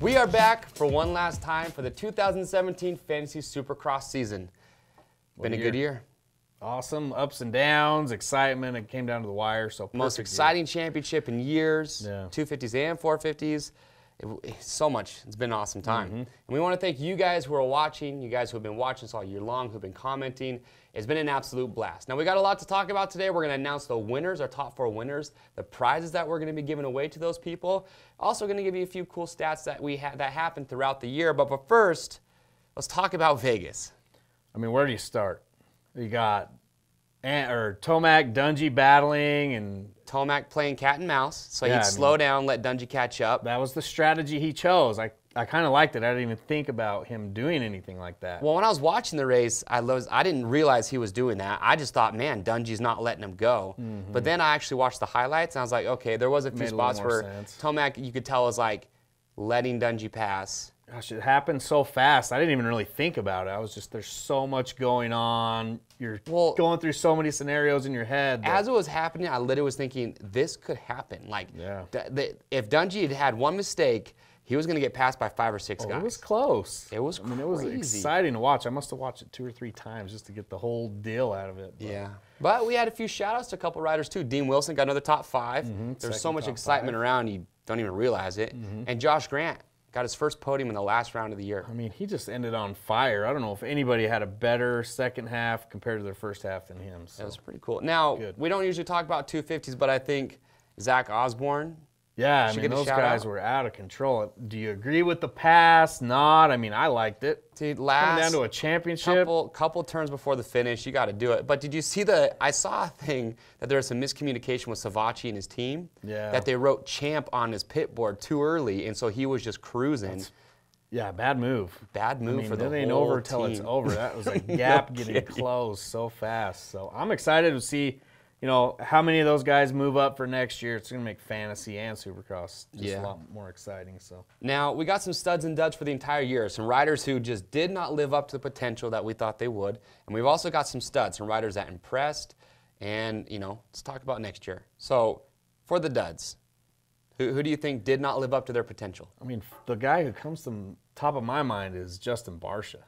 We are back for one last time for the 2017 Fantasy Supercross season. Been a good year. Awesome, ups and downs, excitement. It came down to the wire. So most exciting championship in years. Yeah. 250s and 450s. So much. It's been an awesome time. And we want to thank you guys who are watching, you guys who have been watching us all year long, who have been commenting. It's been an absolute blast. Now, we got a lot to talk about today. We're going to announce the winners, our top 4 winners, the prizes that we're going to be giving away to those people. Also going to give you a few cool stats that that happened throughout the year. But first, let's talk about Vegas. I mean, where do you start? You got Tomac, Dungey battling, and Tomac playing cat and mouse, so he'd slow down, let Dungey catch up. That was the strategy he chose. I kind of liked it. I didn't even think about him doing anything like that. Well, when I was watching the race, I didn't realize he was doing that. I just thought, man, Dungey's not letting him go. But then I actually watched the highlights, and I was like, okay, there was a few spots where Tomac, you could tell, was like letting Dungey pass. Gosh, it happened so fast. I didn't even really think about it. I was just, there's so much going on. You're going through so many scenarios in your head. As it was happening, I literally was thinking, this could happen. Like, if Dungey had one mistake, he was going to get passed by 5 or 6 guys. It was close. It was crazy. It was exciting to watch. I must have watched it 2 or 3 times just to get the whole deal out of it. But. Yeah. But we had a few shout-outs to a couple riders, too. Dean Wilson got another top 5. There's so much excitement around, you don't even realize it. And Josh Grant got his first podium in the last round of the year. I mean, he just ended on fire. I don't know if anybody had a better second half compared to their first half than him. So. That was pretty cool. Now, we don't usually talk about 250s, but I think Zach Osborne. Yeah, I mean, those guys were out of control. Do you agree with the pass? Not. I mean, I liked it. Dude, coming down to a championship. Couple turns before the finish, you got to do it. But did you see I saw a thing that there was some miscommunication with Savachi and his team. Yeah. That they wrote champ on his pit board too early, and so he was just cruising. Yeah, bad move. Bad move for the whole team. It ain't over till it's over. That was a gap getting closed so fast. So I'm excited to see, you know, how many of those guys move up for next year. It's going to make fantasy and Supercross just a lot more exciting. So now we got some studs and duds for the entire year. Some riders who just did not live up to the potential that we thought they would, and we've also got some studs, some riders that impressed. And you know, let's talk about next year. So for the duds, who do you think did not live up to their potential? I mean, the guy who comes to the top of my mind is Justin Barcia.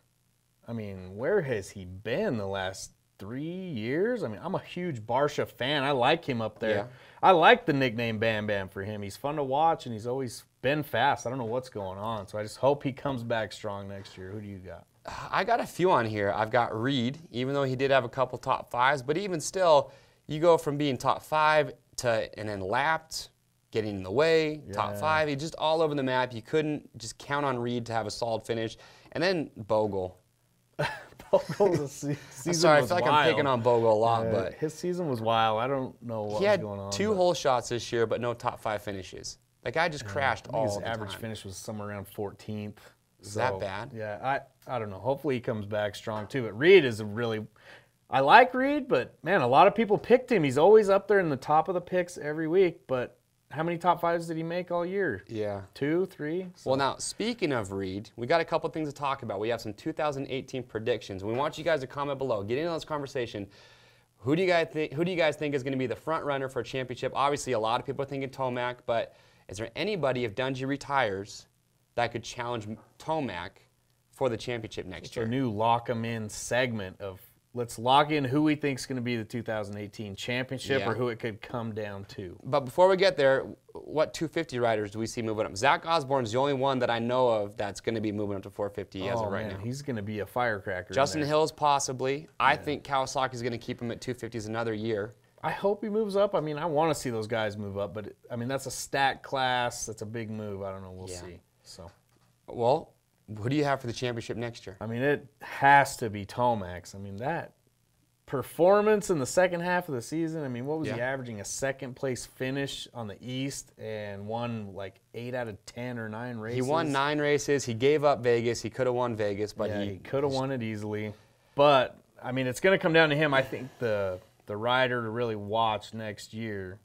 I mean, where has he been the last 3 years? I mean, I'm a huge Barcia fan. I like him up there. Yeah. I like the nickname Bam Bam for him. He's fun to watch, and he's always been fast. I don't know what's going on, so I just hope he comes back strong next year. Who do you got? I got a few on here. I've got Reed, even though he did have a couple top 5s, but even still, you go from being top 5 and then lapped, getting in the way, top 5. He just all over the map. You couldn't just count on Reed to have a solid finish. And then Bogle. Bogle's season I'm sorry, I feel like wild. I'm picking on Bogle a lot, but his season was wild. I don't know what was going on. He had 2 hole shots this year, but no top 5 finishes. That guy just crashed all the time. His average finish was somewhere around 14th. Is that bad? Yeah, I don't know. Hopefully he comes back strong too. But Reed is I like Reed, but man, a lot of people picked him. He's always up there in the top of the picks every week, but how many top 5s did he make all year? Yeah. 2, 3? So. Well, now, speaking of Reed, we got a couple things to talk about. We have some 2018 predictions. We want you guys to comment below. Get into this conversation. Who do you guys think is going to be the front runner for a championship? Obviously, a lot of people are thinking Tomac, but is there anybody, if Dungey retires, that could challenge Tomac for the championship next year? Our new lock 'em in segment of let's lock in who we think is going to be the 2018 championship or who it could come down to. But before we get there, what 250 riders do we see moving up? Zach Osborne's the only one that I know of that's going to be moving up to 450 as of right now. He's going to be a firecracker. Justin Hill's possibly. I think Kawasaki's going to keep him at 250s another year. I hope he moves up. I mean, I want to see those guys move up, but I mean, that's a stat class. That's a big move. I don't know. We'll see. So, well, who do you have for the championship next year? I mean, it has to be Tomac. I mean, that performance in the second half of the season, I mean, what was he averaging? A second place finish on the East and won like 8 out of 10 or 9 races. He won 9 races. He gave up Vegas. He could have won Vegas, but he could have won it easily. But, I mean, it's going to come down to him. I think the rider to really watch next year,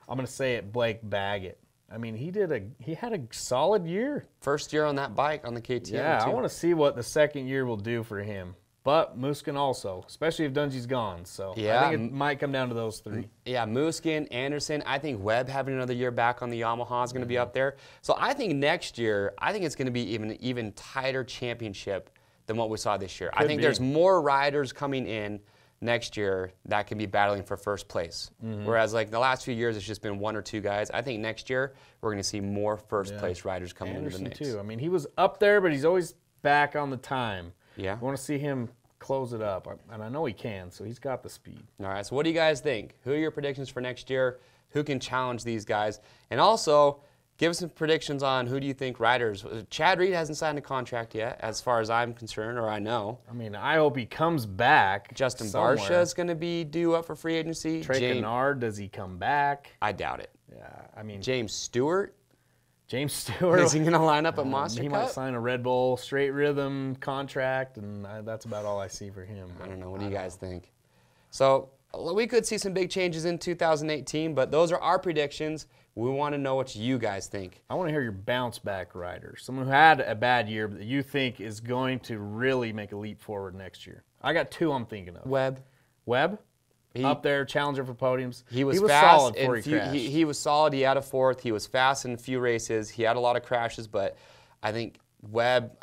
I'm going to say it, Blake Baggett. I mean, he had a solid year. First year on that bike on the KTM. Yeah, I want to see what the second year will do for him. but Muskin also, especially if Dungey's gone. So I think it might come down to those three. Yeah, Muskin, Anderson. I think Webb having another year back on the Yamaha is going to be up there. So I think next year, I think it's going to be even tighter championship than what we saw this year. I think there's more riders coming in next year that can be battling for first place. Whereas like the last few years, it's just been one or two guys. I think next year we're going to see more first place riders coming into the mix. Too. I mean, he was up there, but he's always back on the time. Yeah. I want to see him close it up, and I know he can, so he's got the speed. All right, so what do you guys think? Who are your predictions for next year? Who can challenge these guys? And also, give us some predictions on who do you think riders. Chad Reed hasn't signed a contract yet, as far as I'm concerned, or I know. I mean, I hope he comes back. Justin Barcia is going to be due up for free agency. Trey Kennard, does he come back? I doubt it. Yeah, I mean, James Stewart. Is he going to line up at Monster Cup? He might sign a Red Bull straight rhythm contract, and that's about all I see for him. I don't know. What do you guys think? So we could see some big changes in 2018, but those are our predictions. We want to know what you guys think. I want to hear your bounce back rider. Someone who had a bad year but that you think is going to really make a leap forward next year. I got two I'm thinking of. Webb? Up there, challenger for podiums. He was fast solid before he crashed. He was solid. He had a fourth. He was fast in a few races. He had a lot of crashes, but I think Webb,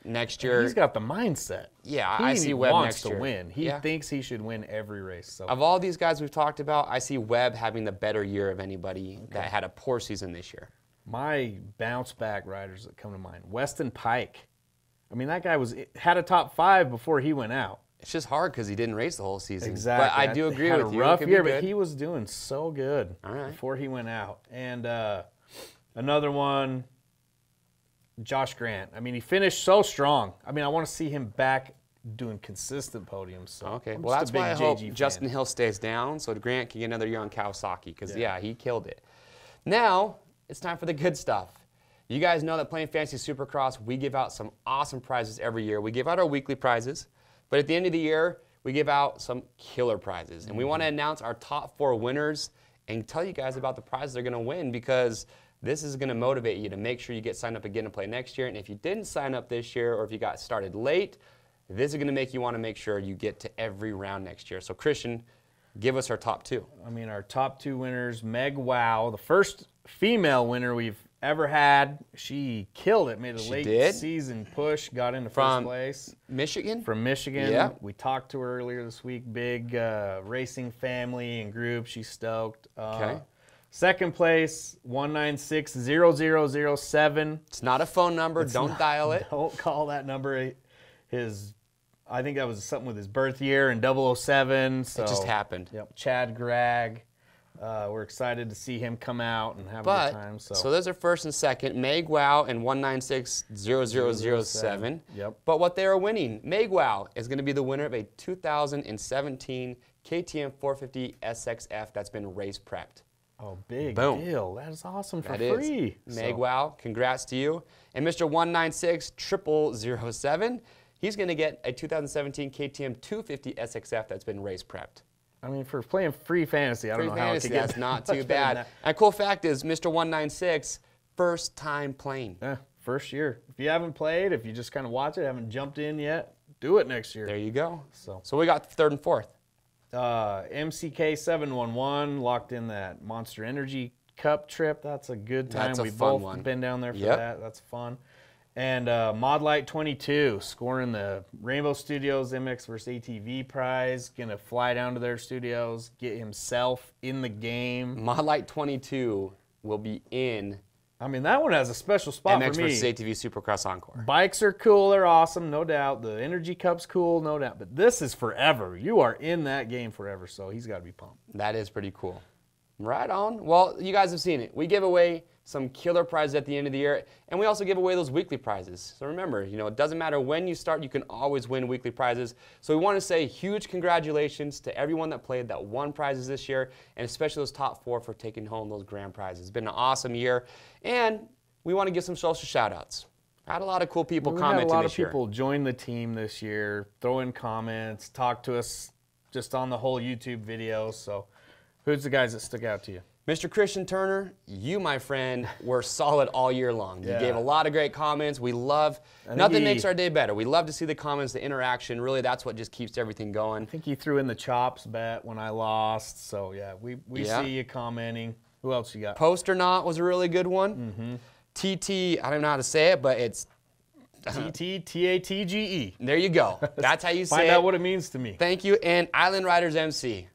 next year. He's got the mindset. Yeah, I see Webb next year. He wants to win. He thinks he should win every race. So. Of all these guys we've talked about, I see Webb having the better year of anybody that had a poor season this year. My bounce back riders that come to mind. Weston Pike. I mean, that guy had a top 5 before he went out. It's just hard because he didn't race the whole season. Exactly. But I do agree with you. He had a rough year, but he was doing so good right. before he went out. And another one, Josh Grant. I mean, he finished so strong. I mean, I want to see him back doing consistent podiums. So okay. Well, that's why I hope Justin Hill stays down so Grant can get another year on Kawasaki because, he killed it. Now, it's time for the good stuff. You guys know that playing Fantasy Supercross, we give out some awesome prizes every year. We give out our weekly prizes. But at the end of the year, we give out some killer prizes. And we want to announce our top 4 winners and tell you guys about the prizes they're going to win because this is going to motivate you to make sure you get signed up again to play next year. And if you didn't sign up this year or if you got started late, this is going to make you want to make sure you get to every round next year. So, Christian, give us our top 2. I mean, our top 2 winners, Meg Wow, the first female winner we've ever had. She killed it, made a late season push, got into first place. Michigan? From Michigan. Yeah. We talked to her earlier this week. Big racing family and group. She's stoked. Okay. Second place, 196-0007. It's not a phone number. Don't dial it. Don't call that number. I think that was something with his birth year in 007. So, it just happened. Yep. Chad Gregg. We're excited to see him come out and have a good time. So those are first and second, Meg Wow and 196-0007. Yep. But what they are winning, Meg Wow is going to be the winner of a 2017 KTM 450 SXF that's been race prepped. Oh, big deal. That is awesome for free. Meg Wow, congrats to you. And Mr. 196-0007, he's going to get a 2017 KTM 250 SXF that's been race prepped. I mean, for playing free fantasy, I don't know how it could get that's not too bad. And cool fact is, Mr. 196, first time playing. Yeah, first year. If you haven't played, if you just kind of watch it, haven't jumped in yet, do it next year. There you go. So we got third and fourth. MCK 711 locked in that Monster Energy Cup trip. That's a good time. We've both been down there for that. That's fun. And Modlight 22 scoring the Rainbow Studios MX vs. ATV prize. Going to fly down to their studios, get himself in the game. Modlight 22 will be in. I mean, that one has a special spot MX for me. vs. ATV Supercross Encore. Bikes are cool. They're awesome, no doubt. The Energy Cup's cool, no doubt. But this is forever. You are in that game forever, so he's got to be pumped. That is pretty cool. Right on. Well, you guys have seen it. We give away some killer prizes at the end of the year, and we also give away those weekly prizes. So remember, it doesn't matter when you start, you can always win weekly prizes. So we want to say huge congratulations to everyone that played that won prizes this year, and especially those top 4 for taking home those grand prizes. It's been an awesome year, and we want to give some social shout-outs. I had a lot of cool people commenting this year. We had a lot of people join the team this year, throw in comments, talk to us just on the whole YouTube video. So who's the guys that stick out to you? Mr. Christian Turner, you, my friend, were solid all year long. You gave a lot of great comments. We love, nothing makes our day better. We love to see the comments, the interaction. Really, that's what just keeps everything going. I think he threw in the chops bet when I lost. So, yeah, we see you commenting. Who else you got? Post or Not was a really good one. TT, I don't know how to say it, but it's TTTATGE. There you go. That's how you say it. Find out what it means to me. Thank you. And Island Riders MC.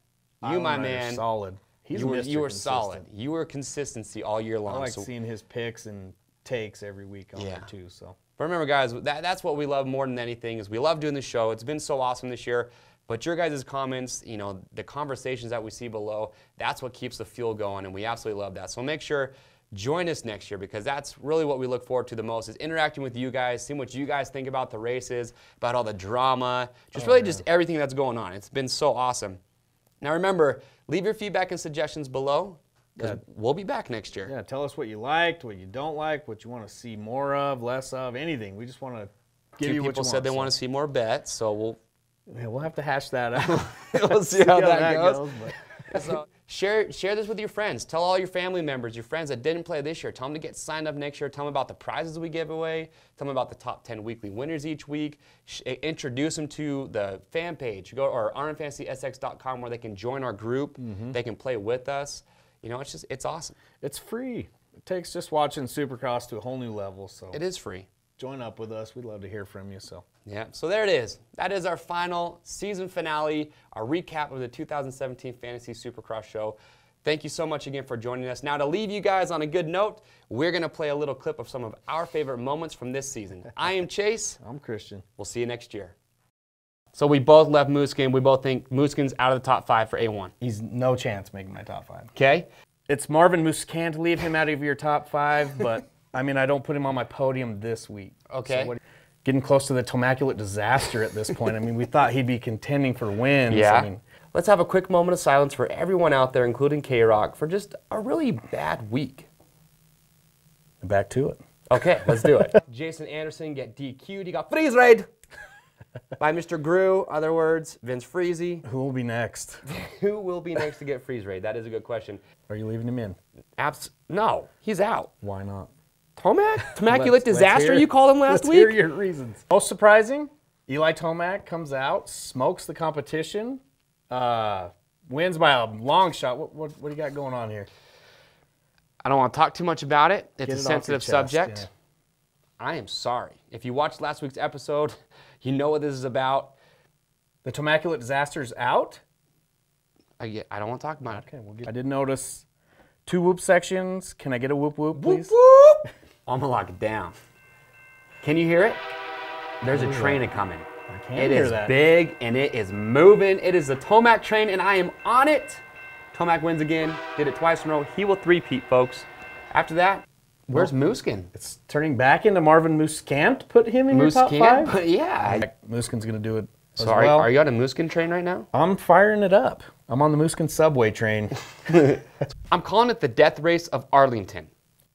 You, my man. Solid. You were solid. You were consistency all year long. I like seeing his picks and takes every week on there too. So. But remember, guys, that's what we love more than anything is we love doing the show. It's been so awesome this year. But your guys' comments, you know, the conversations that we see below, that's what keeps the fuel going, and we absolutely love that. So make sure join us next year because that's really what we look forward to the most is interacting with you guys, seeing what you guys think about the races, about all the drama, just just everything that's going on. It's been so awesome. Now remember, leave your feedback and suggestions below because we'll be back next year. Yeah, tell us what you liked, what you don't like, what you want to see more of, less of, anything. We just want to give you what you want. People said they want to see more bets, so we'll have to hash that out. We'll see how that goes. So share this with your friends. Tell all your family members, your friends that didn't play this year. Tell them to get signed up next year. Tell them about the prizes we give away. Tell them about the top 10 weekly winners each week. Introduce them to the fan page. Go to RMFantasy SX.com where they can join our group. They can play with us. You know, it's awesome. It's free. It takes just watching Supercross to a whole new level. So it is free. Join up with us. We'd love to hear from you. So yeah, so there it is. That is our final season finale, our recap of the 2017 Fantasy Supercross show. Thank you so much again for joining us. Now to leave you guys on a good note, we're going to play a little clip of some of our favorite moments from this season. I am Chase. I'm Christian. We'll see you next year. So we both left Mooskin. We both think Mooskin's out of the top 5 for A1. He's no chance making my top 5. Okay. It's Marvin Musquin to leave him out of your top 5, but I mean, I don't put him on my podium this week. Okay. So getting close to the Tomaculate disaster at this point. I mean, we thought he'd be contending for wins. Yeah. I mean, let's have a quick moment of silence for everyone out there, including K-Rock, for just a really bad week. Back to it. Okay, let's do it. Jason Anderson get DQ'd. He got freeze raid by Mr. Grew. Other words, Vince Freezy. Who will be next? Who will be next to get freeze raid? That is a good question. Are you leaving him in? No, he's out. Why not? Tomaculate disaster, you called him last week? Let's hear your reasons. Most surprising, Eli Tomac comes out, smokes the competition, wins by a long shot. What do you got going on here? I don't want to talk too much about it. It's a sensitive subject. Yeah. I am sorry. If you watched last week's episode, you know what this is about. The Tomaculate disaster's out? I don't want to talk about it. Okay, I did notice 2 whoop sections. Can I get a whoop whoop, please? Whoop whoop! I'm going to lock it down. Can you hear it? There's a train coming. I can't hear that. It is big and it is moving. It is the Tomac train and I am on it. Tomac wins again. Did it twice in a row. He will three-peat, folks. After that, where's Mooskin? It's turning back into Marvin Musquin. Put him in your top 5? Yeah. Mooskin's going to do it as Sorry, well. Are you on a Mooskin train right now? I'm firing it up. I'm on the Mooskin subway train. I'm calling it the death race of Arlington.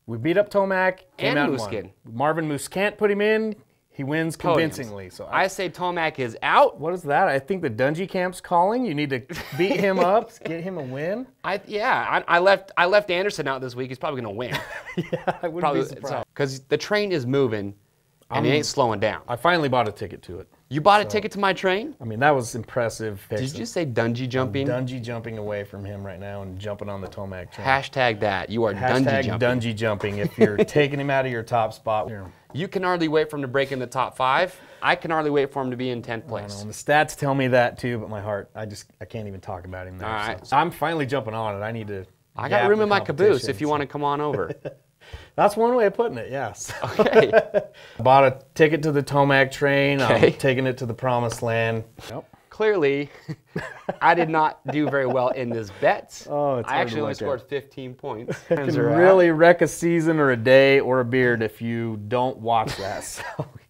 We beat up Tomac and Mooskin. Marvin Musquin put him in. He wins convincingly. So I say Tomac is out. What is that? I think the Dungy Camp's calling. You need to beat him up, get him a win. I left Anderson out this week. He's probably going to win. Yeah, I wouldn't be surprised. Because the train is moving, and it ain't slowing down. I finally bought a ticket to it. You bought a ticket to my train? I mean, that was impressive. Did you just say Dungy jumping? I'm Dungy jumping away from him right now and jumping on the Tomac train. Hashtag that. You are Dungy jumping. Dungy jumping if you're taking him out of your top spot. You can hardly wait for him to break in the top 5. I can hardly wait for him to be in 10th place. I know, the stats tell me that too, but my heart, I can't even talk about him now. All right. So I'm finally jumping on it. I got room in my caboose if you want to come on over. That's one way of putting it, yes. Okay. Bought a ticket to the Tomac train. I'm taking it to the promised land. Nope. Clearly, I did not do very well in this bet. Oh, it's I actually only scored 15 points. It can really wreck a season or a day or a beard if you don't watch that. So.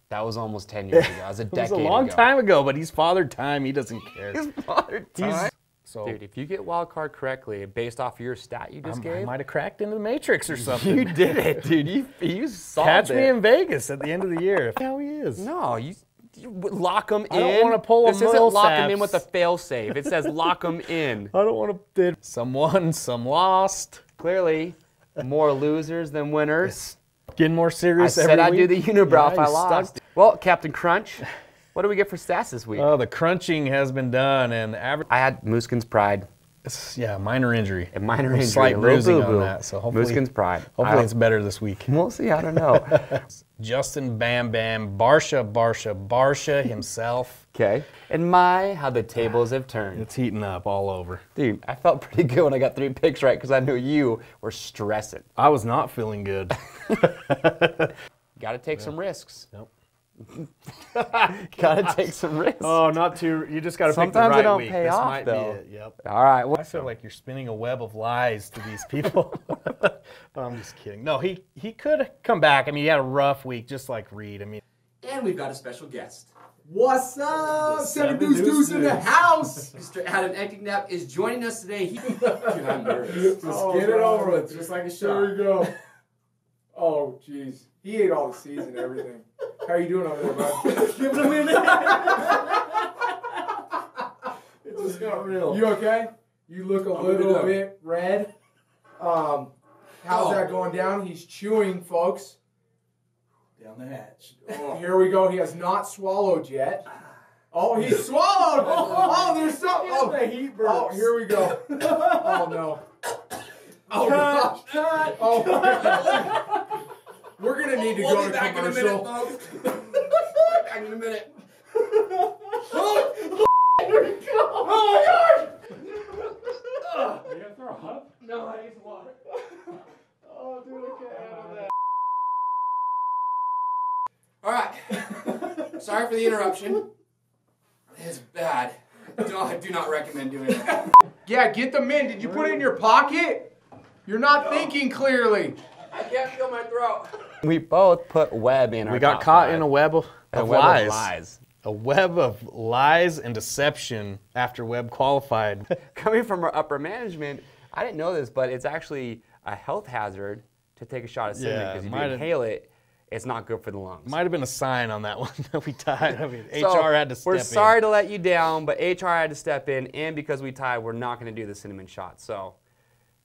That was almost 10 years ago. That was a decade ago. It was a long time ago, but he's fathered time. He doesn't care. He's fathered time. So, dude, if you get wild card correctly based off of your stat you just gave, I might have cracked into the Matrix or something. You did it, dude. You solved Catch me in Vegas at the end of the year. That's how he is. No, you lock him in. I don't want to pull a This isn't lock him in with a fail save. It says lock him in. I don't want to. Some won, some lost. Clearly, more losers than winners. Getting more serious I every said I'd week. do the unibrow if I you lost. stuck. Well, Captain Crunch, what do we get for stats this week? Oh, the crunching has been done, and the average. I had Mooskin's Pride. Yeah, minor injury. A minor injury. Slight a little bruising boo-boo. on that. So hopefully, Mooskin's Pride. Hopefully it's better this week. We'll see. I don't know. Justin Bam Bam, Barsha himself. Okay. And how the tables have turned. It's heating up all over. Dude, I felt pretty good when I got 3 picks right because I knew you were stressing. I was not feeling good. Got to take some risks. Nope. Got to take some risks. Oh, not too. You just got to pick the Sometimes right they don't week. pay This off, might though. be it. Yep. All right. Well, I feel like you're spinning a web of lies to these people. I'm just kidding. No, he could come back. I mean, he had a rough week, just like Reed. I mean, and we've got a special guest. What's up? Seven Deuce in the house. Mr. Adam Ectingknapp is joining us today. Just get it over with, just like a shot. There we go. Oh, jeez. He ate all the seeds and everything. How are you doing over there, bud? Give it a minute. It just got real. You okay? You look a little bit red. How's that going down? He's chewing, folks. Down the hatch. Oh. Here we go. He has not swallowed yet. Oh, he swallowed. Oh, there's something. Oh, the heat burps. Oh, here we go. Oh, no. Oh, gosh. Oh, my gosh. We're going to need to go to commercial. Back in a minute. Oh, here we go. Oh, my gosh. Are you going to throw up? No, I need some water. Oh, dude, I can't handle that. All right. Sorry for the interruption. It's bad. I do not recommend doing it. Yeah, get them in. Did you put it in your pocket? You're not thinking clearly. I can't feel my throat. We both put web in our we got top caught 5. in a web of web lies. of lies. A web of lies and deception after Webb qualified. Coming from our upper management, I didn't know this, but it's actually a health hazard to take a shot of cinnamon because if you inhale it, it's not good for the lungs. Might have been a sign on that one that we tied. I mean, So, HR had to step in. We're sorry to let you down, but HR had to step in, and because we tied, we're not going to do the cinnamon shot. So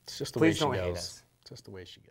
it's just the way please she don't hate goes. us. Just the way she goes.